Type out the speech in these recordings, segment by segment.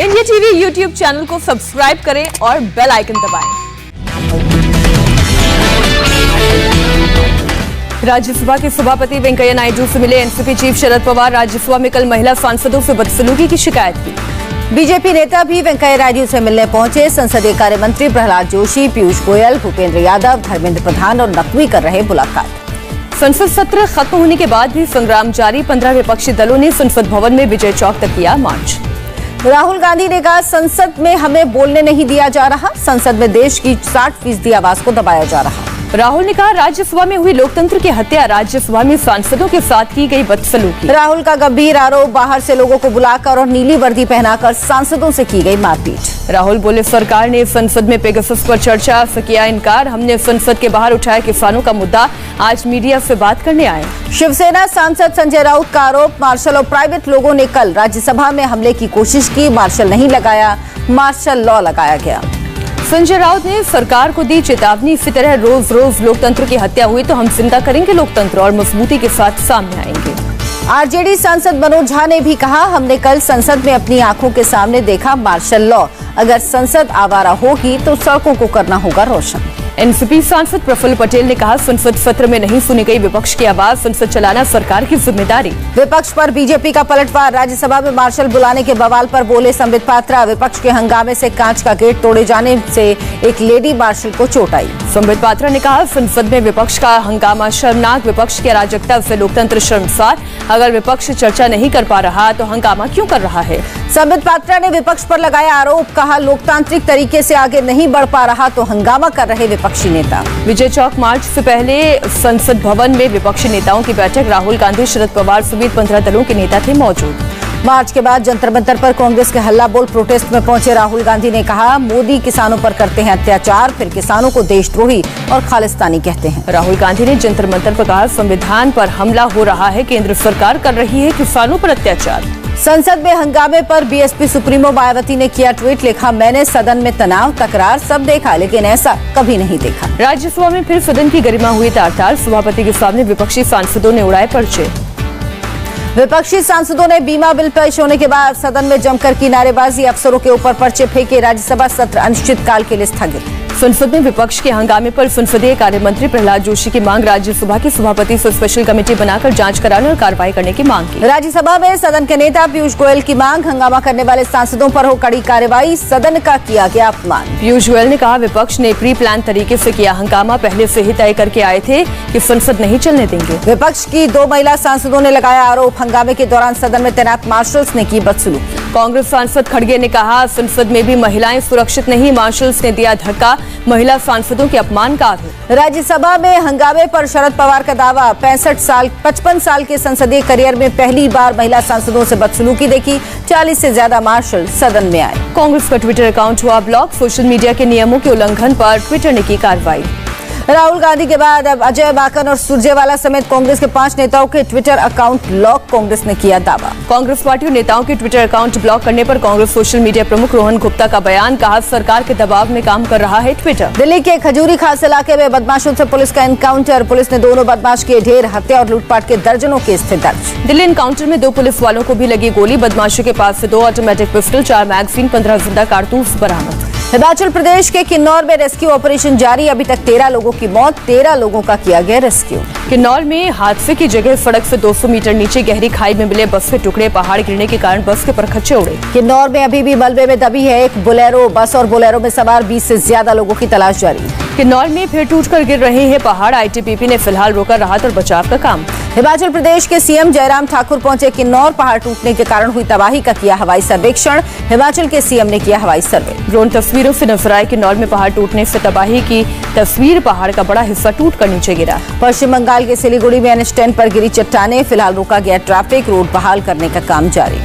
India TV YouTube channel को subscribe करें और बेल आइकन दबाएं। राज्यसभा के सभापति वेंकैया नायडू से मिले एनसीपी चीफ शरद पवार। राज्यसभा में कल महिला सांसदों से बदसलूकी की शिकायत की। बीजेपी नेता भी वेंकैया नायडू से मिलने पहुंचे। संसदीय कार्य मंत्री प्रहलाद जोशी, पीयूष गोयल, भूपेंद्र यादव, धर्मेंद्र प्रधान और नकवी कर रहे मुलाकात। संसद सत्र खत्म होने के बाद भी संग्राम जारी। 15 विपक्षी दलों ने संसद भवन में विजय चौक तक किया मार्च। राहुल गांधी ने कहा, संसद में हमें बोलने नहीं दिया जा रहा। संसद में देश की 60% आवाज को दबाया जा रहा। राहुल ने कहा, राज्यसभा में हुई लोकतंत्र की हत्या, राज्यसभा में सांसदों के साथ की गई बदसलूकी। राहुल का गंभीर आरोप, बाहर से लोगों को बुलाकर और नीली वर्दी पहनाकर सांसदों से की गई मारपीट। राहुल बोले, सरकार ने संसद में पेगासस पर चर्चा से किया इनकार। हमने संसद के बाहर उठाया किसानों का मुद्दा, आज मीडिया से बात करने आए। शिवसेना सांसद संजय राउत का आरोप, मार्शल और प्राइवेट लोगों ने कल राज्यसभा में हमले की कोशिश की। मार्शल नहीं लगाया, मार्शल लॉ लगाया गया। संजय राउत ने सरकार को दी चेतावनी, इसी तरह रोज रोज लोकतंत्र की हत्या हुई तो हम जिंदा करेंगे लोकतंत्र और मजबूती के साथ सामने आएंगे। आरजेडी सांसद मनोज झा ने भी कहा, हमने कल संसद में अपनी आंखों के सामने देखा मार्शल लॉ। अगर संसद आवारा होगी तो सड़कों को करना होगा रोशन। एनसीपी सांसद प्रफुल्ल पटेल ने कहा, संसद सत्र में नहीं सुनी गई विपक्ष की आवाज, संसद चलाना सरकार की जिम्मेदारी। विपक्ष पर बीजेपी का पलटवार, राज्यसभा में मार्शल बुलाने के बवाल पर बोले संबित पात्रा। विपक्ष के हंगामे से कांच का गेट तोड़े जाने से एक लेडी मार्शल को चोट आई। संबित पात्रा ने कहा, संसद में विपक्ष का हंगामा शर्मनाक, विपक्ष की अराजकता से लोकतंत्र शर्मसार। अगर विपक्ष चर्चा नहीं कर पा रहा तो हंगामा क्यों कर रहा है। संबित पात्रा ने विपक्ष पर लगाया आरोप, कहा लोकतांत्रिक तरीके से आगे नहीं बढ़ पा रहा तो हंगामा कर रहे विपक्षी नेता। विजय चौक मार्च से पहले संसद भवन में विपक्षी नेताओं की बैठक, राहुल गांधी, शरद पवार समेत 15 दलों के नेता थे मौजूद। मार्च के बाद जंतर मंतर पर कांग्रेस के हल्ला बोल प्रोटेस्ट में पहुंचे राहुल गांधी ने कहा, मोदी किसानों पर करते हैं अत्याचार, फिर किसानों को देशद्रोही और खालिस्तानी कहते हैं। राहुल गांधी ने जंतर मंतर पर कहा, संविधान पर हमला हो रहा है, केंद्र सरकार कर रही है किसानों पर अत्याचार। संसद में हंगामे पर बीएसपी सुप्रीमो मायावती ने किया ट्वीट, लिखा, मैंने सदन में तनाव तकरार सब देखा लेकिन ऐसा कभी नहीं देखा। राज्यसभा में फिर सदन की गरिमा हुई तार-तार, सभापति के सामने विपक्षी सांसदों ने उड़ाए पर्चे। विपक्षी सांसदों ने बीमा बिल पेश होने के बाद सदन में जमकर की नारेबाजी, अफसरों के ऊपर पर्चे फेंके। राज्यसभा सत्र अनिश्चितकाल के लिए स्थगित। संसद में विपक्ष के हंगामे पर संसदीय कार्य मंत्री प्रहलाद जोशी की मांग, राज्यसभा के सभापति से स्पेशल कमेटी बनाकर जांच कराने और कार्रवाई करने की मांग की। राज्यसभा में सदन के नेता पीयूष गोयल की मांग, हंगामा करने वाले सांसदों पर हो कड़ी कार्रवाई, सदन का किया गया अपमान। पीयूष गोयल ने कहा, विपक्ष ने प्री प्लान तरीके से किया हंगामा, पहले से ही तय करके आए थे कि संसद नहीं चलने देंगे। विपक्ष की 2 महिला सांसदों ने लगाया आरोप, हंगामे के दौरान सदन में तैनात मार्शल्स ने की बदसलूकी। कांग्रेस सांसद खड़गे ने कहा, संसद में भी महिलाएं सुरक्षित नहीं, मार्शल्स ने दिया धक्का, महिला सांसदों के अपमान का आरोप। राज्यसभा में हंगामे पर शरद पवार का दावा, 55 साल के संसदीय करियर में पहली बार महिला सांसदों से बदसलूकी देखी, 40 से ज्यादा मार्शल सदन में आए। कांग्रेस का ट्विटर अकाउंट हुआ ब्लॉक, सोशल मीडिया के नियमों के उल्लंघन पर ट्विटर ने की कार्रवाई। राहुल गांधी के बाद अब अजय माकन और सुरजेवाला समेत कांग्रेस के 5 नेताओं के ट्विटर अकाउंट ब्लॉक, कांग्रेस ने किया दावा। कांग्रेस पार्टी और नेताओं के ट्विटर अकाउंट ब्लॉक करने पर कांग्रेस सोशल मीडिया प्रमुख रोहन गुप्ता का बयान, कहा सरकार के दबाव में काम कर रहा है ट्विटर। दिल्ली के खजूरी खास इलाके में बदमाशों से पुलिस का एनकाउंटर, पुलिस ने दोनों बदमाश किए ढेर, हत्या और लूटपाट के दर्जनों केस थे दर्ज। दिल्ली एनकाउंटर में 2 पुलिस वालों को भी लगी गोली, बदमाशों के पास से 2 ऑटोमेटिक पिस्टल, 4 मैगजीन, 15 जिंदा कारतूस बरामद। हिमाचल प्रदेश के किन्नौर में रेस्क्यू ऑपरेशन जारी, अभी तक 13 लोगों की मौत, 13 लोगों का किया गया रेस्क्यू। किन्नौर में हादसे की जगह सड़क से 200 मीटर नीचे गहरी खाई में मिले बस के टुकड़े, पहाड़ गिरने के कारण बस के परखच्चे उड़े। किन्नौर में अभी भी मलबे में दबी है एक बोलेरो बस और बोलेरो में सवार 20 से ज्यादा लोगों की तलाश जारी। किन्नौर में फिर टूटकर गिर रहे हैं पहाड़, आईटीबीपी ने फिलहाल रोका राहत और बचाव का काम। हिमाचल प्रदेश के सीएम जयराम ठाकुर पहुंचे किन्नौर, पहाड़ टूटने के कारण हुई तबाही का किया हवाई सर्वेक्षण। हिमाचल के सीएम ने किया हवाई सर्वे। ड्रोन तस्वीरों से नजर आए किन्नौर में पहाड़ टूटने से तबाही की तस्वीर, पहाड़ का बड़ा हिस्सा टूटकर नीचे गिरा। पश्चिम बंगाल के सिलीगुड़ी में NH10 पर गिरी चट्टानें, फिलहाल रोका गया ट्रैफिक, रोड बहाल करने का काम जारी।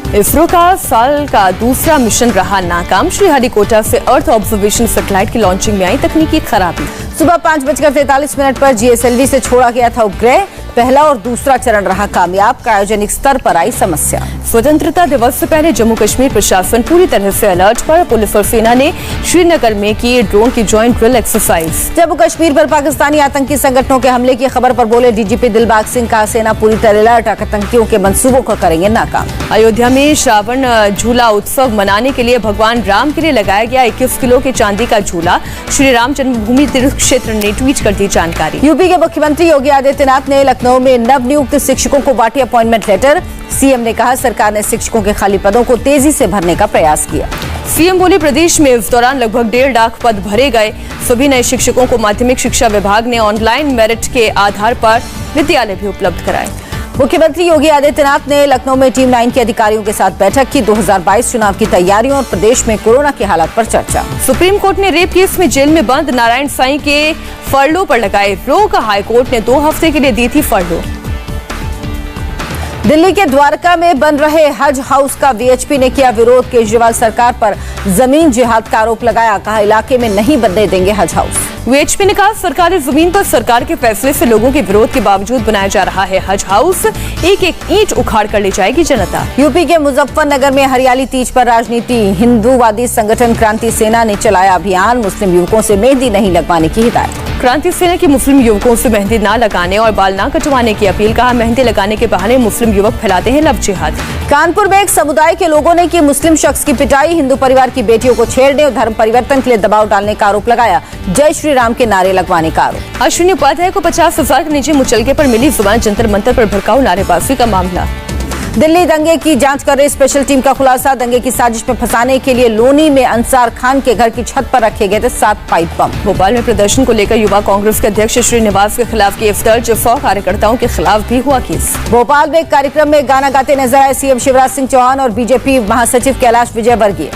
इसरो का साल का दूसरा मिशन रहा नाकाम, श्रीहरिकोटा से अर्थ ऑब्जर्वेशन सैटेलाइट की लॉन्चिंग में आई तकनीकी खराबी। सुबह 5:43 पर GSLV से छोड़ा गया था उपग्रह, पहला और दूसरा चरण रहा कामयाब, क्रायोजेनिक स्तर पर आई समस्या। स्वतंत्रता दिवस से पहले जम्मू कश्मीर प्रशासन पूरी तरह से अलर्ट पर। पुलिस और सेना ने श्रीनगर में की ड्रोन की joint drill exercise. Jammu Kashmir पर पाकिस्तानी आतंकी संगठनों के हमले की खबर पर बोले डीजीपी दिलबाग सिंह का सेना पूरी तरह अलर्ट, आतंकियों के मंसूबों को करेंगे नाकाम। अयोध्या में श्रावण झूला उत्सव मनाने के लिए भगवान राम के लिए लगाया गया 21 किलो के चांदी का झूला। श्री राम जन्मभूमि तीर्थ क्षेत्र ने ट्वीट कर दी जानकारी। यूपी के मुख्यमंत्री योगी आदित्यनाथ ने लखनऊ में नवनियुक्त शिक्षकों को बांटी अपॉइंटमेंट लेटर। सीएम ने कहा सरकार ने शिक्षकों के खाली पदों को तेजी से भरने का प्रयास किया। सीएम बोले प्रदेश में इस दौरान लगभग 1.5 लाख पद भरे गए। सभी नए शिक्षकों को माध्यमिक शिक्षा विभाग ने ऑनलाइन मेरिट के आधार पर विद्यालय भी उपलब्ध कराए। मुख्यमंत्री योगी आदित्यनाथ ने लखनऊ में टीम 9 के अधिकारियों के साथ बैठक की। 2022 चुनाव की तैयारियों और प्रदेश में कोरोना के हालात पर चर्चा। सुप्रीम कोर्ट ने रेप केस में जेल में बंद नारायण साईं के फरलो पर लगाए रोक। हाईकोर्ट ने 2 हफ्ते के लिए दी थी फरलो। दिल्ली के द्वारका में बन रहे हज हाउस का वीएचपी ने किया विरोध। केजरीवाल सरकार पर जमीन जिहाद का आरोप लगाया, कहा इलाके में नहीं बनने देंगे हज हाउस। वीएचपी ने कहा सरकारी जमीन पर सरकार के फैसले से लोगों के विरोध के बावजूद बनाया जा रहा है हज हाउस। एक एक ईंट उखाड़ कर ले जाएगी जनता। यूपी के मुजफ्फरनगर में हरियाली तीज पर राजनीति। हिंदूवादी संगठन क्रांति सेना ने चलाया अभियान। मुस्लिम युवकों से मेहंदी नहीं लगवाने की हिदायत। क्रांति सेना की मुस्लिम युवकों से मेहंदी न लगाने और बाल न कटवाने की अपील। कहा मेहंदी लगाने के बहाने मुस्लिम युवक फैलाते हैं लव जिहाद। कानपुर में एक समुदाय के लोगों ने की मुस्लिम शख्स की पिटाई। हिंदू परिवार की बेटियों को छेड़ने और धर्म परिवर्तन के लिए दबाव डालने का आरोप लगाया। जय श्री राम के नारे लगवाने का आरोप। अश्विनी उपाध्याय को 50,000 के निजी मुचलके पर मिली जुबान। जंतर मंतर पर भड़काऊ नारेबाजी का मामला। दिल्ली दंगे की जांच कर रही स्पेशल टीम का खुलासा। दंगे की साजिश में फंसाने के लिए लोनी में अंसार खान के घर की छत पर रखे गए थे 7 पाइप बम। भोपाल में प्रदर्शन को लेकर युवा कांग्रेस के अध्यक्ष श्रीनिवास के खिलाफ केस दर्ज। 100 कार्यकर्ताओं के खिलाफ भी हुआ केस। भोपाल में एक कार्यक्रम में गाना गाते नजर आए सीएम शिवराज सिंह चौहान और बीजेपी महासचिव कैलाश विजयवर्गीय।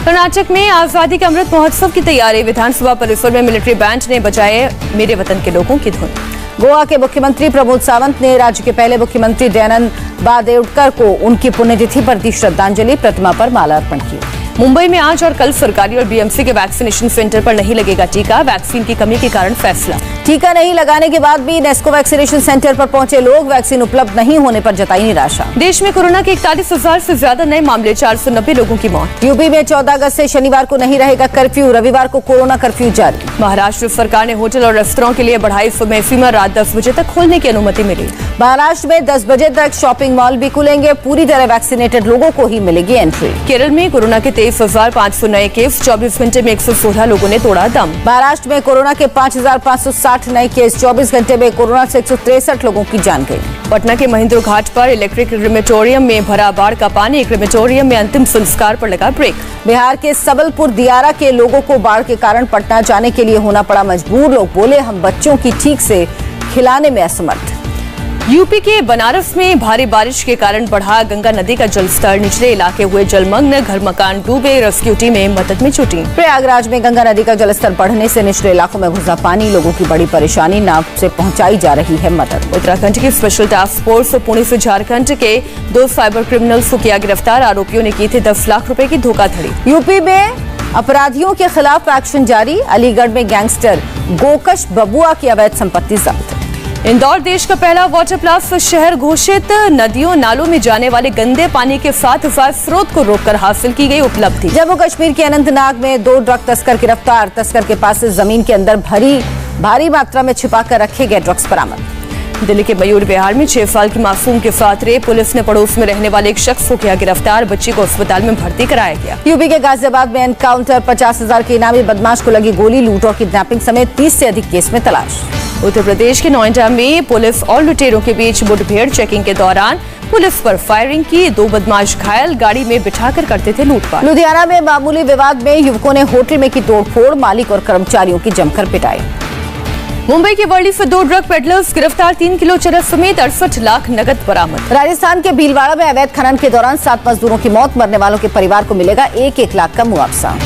कर्नाटक में आजादी के अमृत महोत्सव की तैयारी। विधानसभा परिसर में मिलिट्री बैंड ने बजाए मेरे वतन के लोगों की धुन। गोवा के मुख्यमंत्री प्रमोद सावंत ने राज्य के पहले मुख्यमंत्री दयानंद बादेवडकर को उनकी पुण्यतिथि पर दी श्रद्धांजलि। प्रतिमा पर माल्यार्पण की। मुंबई में आज और कल सरकारी और बीएमसी के वैक्सीनेशन सेंटर पर नहीं लगेगा टीका। वैक्सीन की कमी के कारण फैसला। टीका नहीं लगाने के बाद भी नेस्को वैक्सीनेशन सेंटर पर पहुंचे लोग। वैक्सीन उपलब्ध नहीं होने पर जताई निराशा। देश में कोरोना के 41,000 से ज्यादा नए मामले। 490 लोगों की मौत। यूपी में 14 अगस्त से शनिवार को नहीं रहेगा कर्फ्यू। रविवार को कोरोना कर्फ्यू जारी। महाराष्ट्र सरकार ने होटल और रेस्तरां के लिए बढ़ाई समय सीमा। रात 10 बजे तक खोलने की अनुमति मिली। महाराष्ट्र में 10 बजे तक शॉपिंग मॉल भी खुलेंगे। पूरी तरह वैक्सीनेटेड लोगों को ही मिलेगी एंट्री। केरल में कोरोना के 23,500 नए केस। 24 घंटे में 116 लोगों ने तोड़ा दम। महाराष्ट्र में कोरोना के 5,560 नए केस। 24 घंटे में कोरोना से 163 लोगों की जान गई। पटना के महेंद्र घाट पर इलेक्ट्रिक क्रेमेटोरियम में भरा बाढ़ का पानी। क्रेमेटोरियम में अंतिम संस्कार पर लगा ब्रेक। बिहार के सबलपुर दियारा के लोगों को बाढ़ के कारण पटना जाने के लिए होना पड़ा मजबूर। लोग बोले हम बच्चों की ठीक से खिलाने में असमर्थ। यूपी के बनारस में भारी बारिश के कारण बढ़ा गंगा नदी का जलस्तर। निचले इलाके हुए जलमग्न। घर मकान डूबे। रेस्क्यू टीमें मदद में जुटी। प्रयागराज में गंगा नदी का जलस्तर बढ़ने से निचले इलाकों में घुसा पानी। लोगों की बड़ी परेशानी। नाव से पहुंचाई जा रही है मदद। उत्तराखंड की स्पेशल टास्क फोर्स और पुणे से झारखंड के 2 साइबर क्रिमिनल्स को किया गिरफ्तार। आरोपियों ने की थी 10 लाख रुपए की धोखाधड़ी। यूपी में अपराधियों के खिलाफ एक्शन जारी। अलीगढ़ में गैंगस्टर गोकश बबुआ की अवैध संपत्ति जब्त। इंदौर देश का पहला वाटर प्लस शहर घोषित। नदियों नालों में जाने वाले गंदे पानी के 7,000 स्रोत को रोककर हासिल की गई उपलब्धि। जम्मू कश्मीर के अनंतनाग में 2 ड्रग तस्कर गिरफ्तार। तस्कर के पास से जमीन के अंदर भारी मात्रा में छिपाकर रखे गए ड्रग्स बरामद। दिल्ली के मयूर विहार में 6 साल की मासूम के साथ रेप। पुलिस ने पड़ोस में रहने वाले एक शख्स को किया गिरफ्तार। बच्ची को अस्पताल में भर्ती कराया गया। यूपी के गाजियाबाद में एनकाउंटर। 50,000 के इनामी बदमाश को लगी गोली। लूट और किडनैपिंग समेत 30 से अधिक केस में तलाश। उत्तर प्रदेश के नोएडा में पुलिस और लुटेरों के बीच मुठभेड़। चेकिंग के दौरान पुलिस पर फायरिंग की। 2 बदमाश घायल। गाड़ी में बिठाकर करते थे लूटपाट। लुधियाना में मामूली विवाद में युवकों ने होटल में की तोड़फोड़। मालिक और कर्मचारियों की जमकर पिटाई। मुंबई के वर्ली से 2 ड्रग पेडलर्स गिरफ्तार। 3 किलो चरस समेत 68 लाख नकद बरामद। राजस्थान के भीलवाड़ा में अवैध खनन के दौरान 7 मजदूरों की मौत। मरने वालों के परिवार को मिलेगा 1-1 लाख का मुआवजा।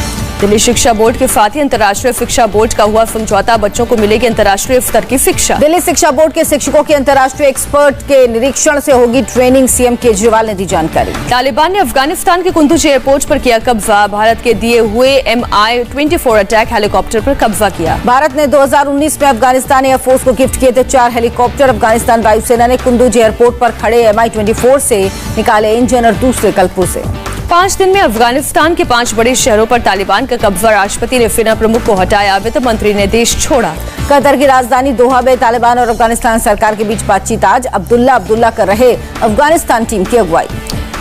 दिल्ली शिक्षा बोर्ड के साथ ही अंतर्राष्ट्रीय शिक्षा बोर्ड का हुआ समझौता, बच्चों को मिलेगी अंतर्राष्ट्रीय स्तर की शिक्षा। दिल्ली शिक्षा बोर्ड के शिक्षकों की अंतर्राष्ट्रीय एक्सपर्ट के निरीक्षण से होगी ट्रेनिंग, सीएम केजरीवाल ने दी जानकारी। तालिबान ने अफगानिस्तान के कुंदूज एयरपोर्ट पर किया कब्जा, भारत के दिए हुए MI-24 अटैक हेलीकॉप्टर पर कब्जा किया। भारत ने 2019 में अफगानिस्तान एयरफोर्स को गिफ्ट किए थे 4 हेलीकॉप्टर। अफगानिस्तान वायुसेना ने कुंदूज एयरपोर्ट पर खड़े MI-24 से निकाले इंजन और दूसरे कल्पों से। 5 दिन में अफगानिस्तान के 5 बड़े शहरों पर तालिबान का कब्जा, राष्ट्रपति ने सेना प्रमुख को हटाया, वित्त मंत्री ने देश छोड़ा। कतर की राजधानी दोहा में तालिबान और अफगानिस्तान सरकार के बीच बातचीत आज। अब्दुल्ला कर रहे अफगानिस्तान टीम की अगुवाई।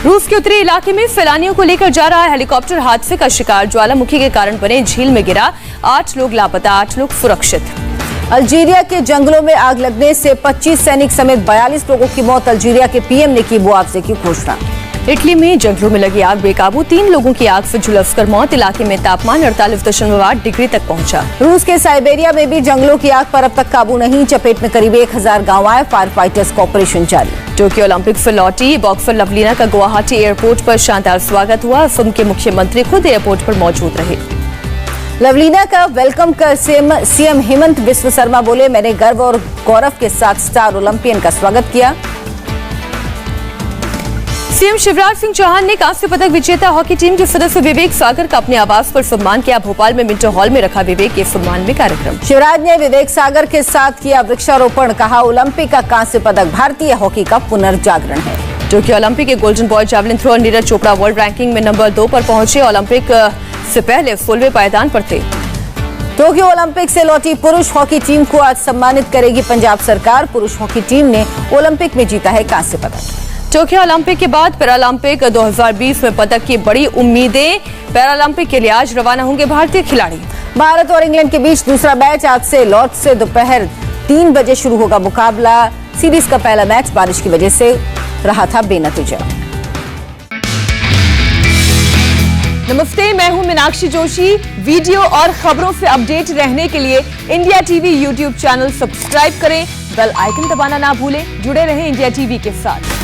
रूस के उत्तरी इलाके में सैलानियों को लेकर जा रहा हेलीकॉप्टर हादसे का शिकार, ज्वालामुखी के कारण बने झील में गिरा, 8 लोग लापता, 8 लोग सुरक्षित। अल्जीरिया के जंगलों में आग लगने से 25 सैनिक समेत 42 लोगों की मौत, अल्जीरिया के पीएम ने की मुआवजे की घोषणा। इटली में जंगलों में लगी आग बेकाबू, 3 लोगों की आग से झुलसकर मौत, इलाके में तापमान 48.8 डिग्री तक पहुंचा। रूस के साइबेरिया में भी जंगलों की आग पर अब तक काबू नहीं, चपेट में करीब 1000 गांव आए, फायर फाइटर्स का ऑपरेशन जारी। टोक्यो ओलंपिक से लौटी बॉक्सर लवलीना का गुवाहाटी एयरपोर्ट पर शानदार स्वागत हुआ, असम के मुख्यमंत्री खुद एयरपोर्ट पर मौजूद रहे। लवलीना का वेलकम कर सीएम हेमंत बिस्व शर्मा बोले, मैंने गर्व और गौरव के साथ स्टार ओलंपियन का स्वागत किया। सीएम शिवराज सिंह चौहान ने कांस्य पदक विजेता हॉकी टीम के सदस्य विवेक सागर का अपने आवास पर सम्मान किया, भोपाल में मिंटो हॉल में रखा विवेक के सम्मान में कार्यक्रम। शिवराज ने विवेक सागर के साथ किया वृक्षारोपण, कहा ओलंपिक का कांस्य पदक भारतीय हॉकी का पुनर्जागरण है। टोक्यो ओलंपिक के golden boy javelin thrower Neeraj Chopra world ranking में नंबर 2 पर पहुंचे, ओलंपिक से पहले 16वें पायदान पर थे। टोक्यो ओलंपिक से लौटी पुरुष हॉकी टीम को आज सम्मानित करेगी पंजाब सरकार, पुरुष हॉकी टीम ने ओलंपिक में जीता है कांस्य पदक। टोक्यो ओलंपिक के बाद पैरालंपिक 2020 में पदक की बड़ी उम्मीदें, पैरालंपिक के लिए आज रवाना होंगे भारतीय खिलाड़ी। भारत और इंग्लैंड के बीच दूसरा मैच आज से लॉर्ड्स से दोपहर 3 बजे शुरू होगा मुकाबला। सीरीज का पहला मैच बारिश की वजह से रहा था बेनतीजा। नमस्ते, मैं हूं मीनाक्षी जोशी। वीडियो और खबरों से अपडेट रहने के लिए India TV YouTube channel subscribe करें, बेल आइकन दबाना ना भूलें। जुड़े रहें इंडिया टीवी के साथ।